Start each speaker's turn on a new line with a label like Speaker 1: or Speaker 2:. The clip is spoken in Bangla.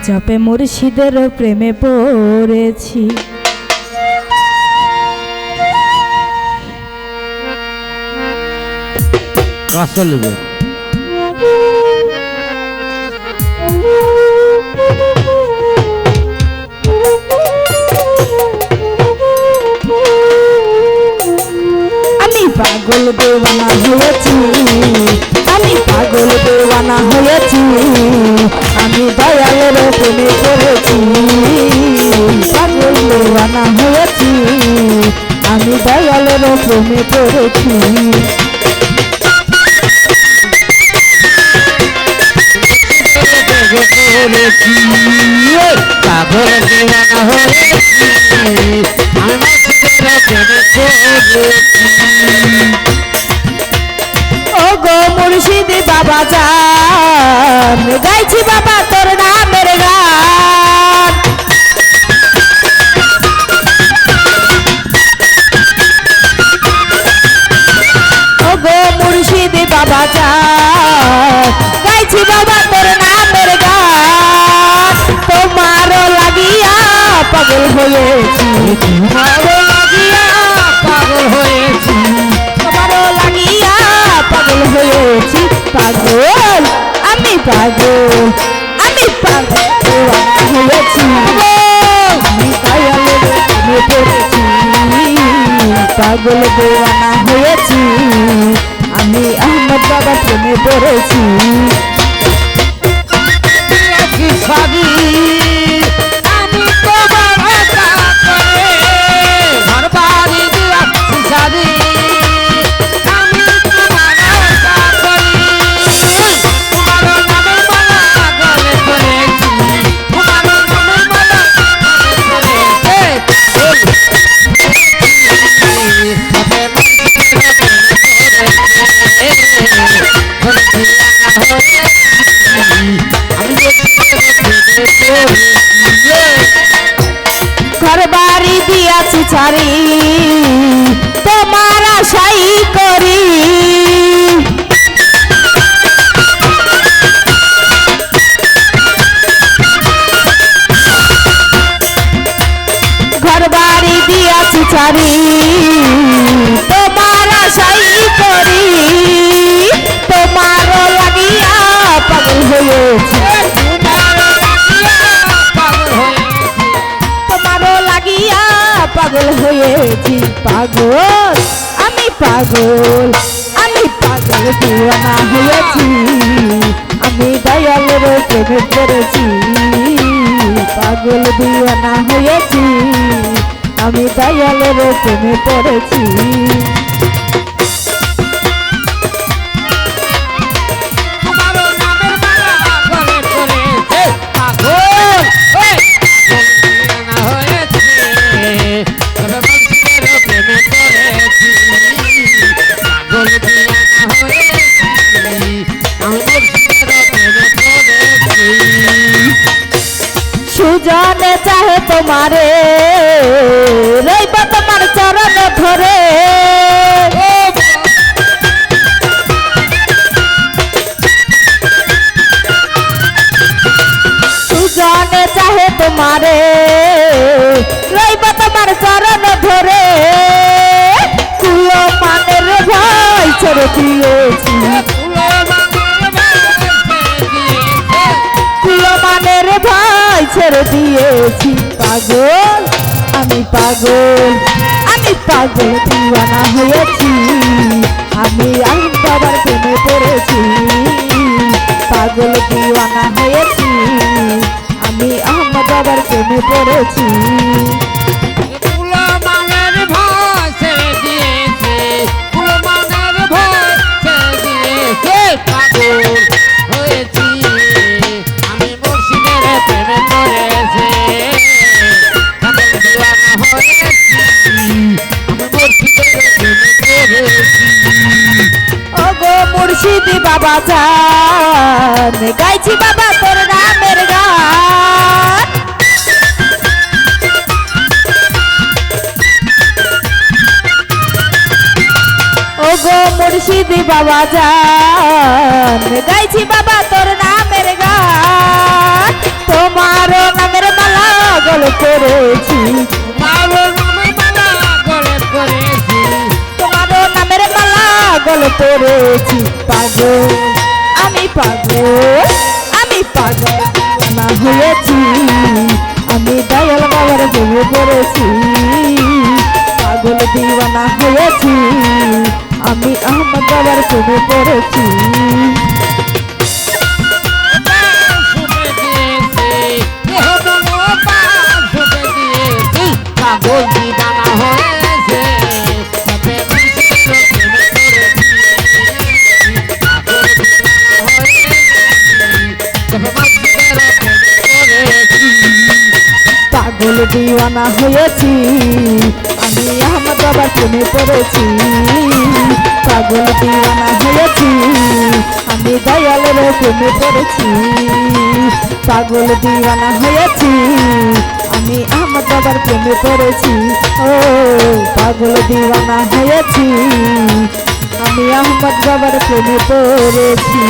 Speaker 1: জপে মুর্শিদের প্রেমে পড়েছি।
Speaker 2: চলবে
Speaker 1: আমি পাগল দেওয়ানা হয়েছি, আমি পাগল দেওয়ানা হয়েছি, আমি দয়ালের প্রেমে পড়েছি। পাগল দেওয়ানা হয়েছি, আমি দয়ালের প্রেমে পড়েছি।
Speaker 2: পাগল দেওয়ানা হয়েছি, আমি মুর্শিদের প্রেমে পড়েছি।
Speaker 1: ও গো মুর্শিদ বাবা জান, গাইছি বাবা তোর নামের গান। ও গো মুর্শিদ বাবা জান, গাইছি বাবা তোর নামের গান। তোমার লাগিয়া পাগল হয়েছি,
Speaker 2: তোমার লাগিয়া পাগল হয়েছি,
Speaker 1: তোমার লাগিয়া পাগল হয়েছি। পাগল আমি পাগল, আমি পাগল হয়েছি, আমি দয়ালের প্রেমে পড়েছি। পাগল দেওয়ানা হয়েছি, আমি আহমদ বাবার প্রেমে পড়েছি।
Speaker 2: সাদি আমি তোমার আশা করে ঘর বাড়ি দিয়াছি সাদি, আমি তোমার আশা করি। তোমার নামের মালা গলে পড়েছি, তোমার নামের মালা গলে
Speaker 1: ঘর বাড়ি দিয়াছি ছাড়ি, তোমার আশাই করি। ঘর বাড়ি দিয়াছি ছাড়ি, তোমার আশাই করি। তোমার লাগিয়া পাগল হয়েছি, তোমারও লাগিয়া পাগল হয়েছি। পাগল আমি পাগল, আমি পাগল দিওয়ানা হয়েছি, আমি দয়ালের প্রেমে পড়েছি। পাগল দিওয়ানা হয়েছি, আমি দয়ালের প্রেমে পড়েছি। সুজনে চাহে তোমারে, রইব তোমার চরণ ধরে। সুজনে চাহে তোমারে, রইব তোমার চরণ ধরে। কুলো মানের ভাই ছেড়ে দিয়েছি, কুলো মানের ভাই ছেড়ে দিয়েছি। পাগল আমি পাগল, আমি পাগল দিওয়ানা হয়েছি, আমি আহমদ বাবার প্রেমে পড়েছি। পাগল দিওয়ানা হয়েছি, আমি আহমদ বাবার প্রেমে পড়েছি। মুর্শিদ বাবা জান, গাইছি বাবা তোর নামের গান। ও গো মুর্শিদ বাবা জান, গাইছি বাবা তোর নামের গান। তোমার পড়েছি
Speaker 2: মারো নামে মালা গলে করেছি
Speaker 1: তোমারও নামের মালা গলে পড়েছি পাগল আমি পাগল আমি পাগল না হয়েছি আমি দয়াল বাবার প্রেমে পড়েছি পাগল দিওয়ানা হয়েছি আমি আহমদ বাবার প্রেমে পড়েছি
Speaker 2: শুনে দিয়েছি শুনে দিয়েছি পাগল দিবানা হয়েছে তবে
Speaker 1: পাগল দিওয়ানা হয়েছি আমি আহমদ বাবার প্রেমে পড়েছি পাগল দিওয়ানা হয়েছি আমি দয়ালের প্রেমে পড়েছি পাগল দিওয়ানা হয়েছি আমি আহমদ বাবার প্রেমে পড়েছি ও পাগল দিওয়ানা হয়েছি আমি আহমদ বাবার প্রেমে পড়েছি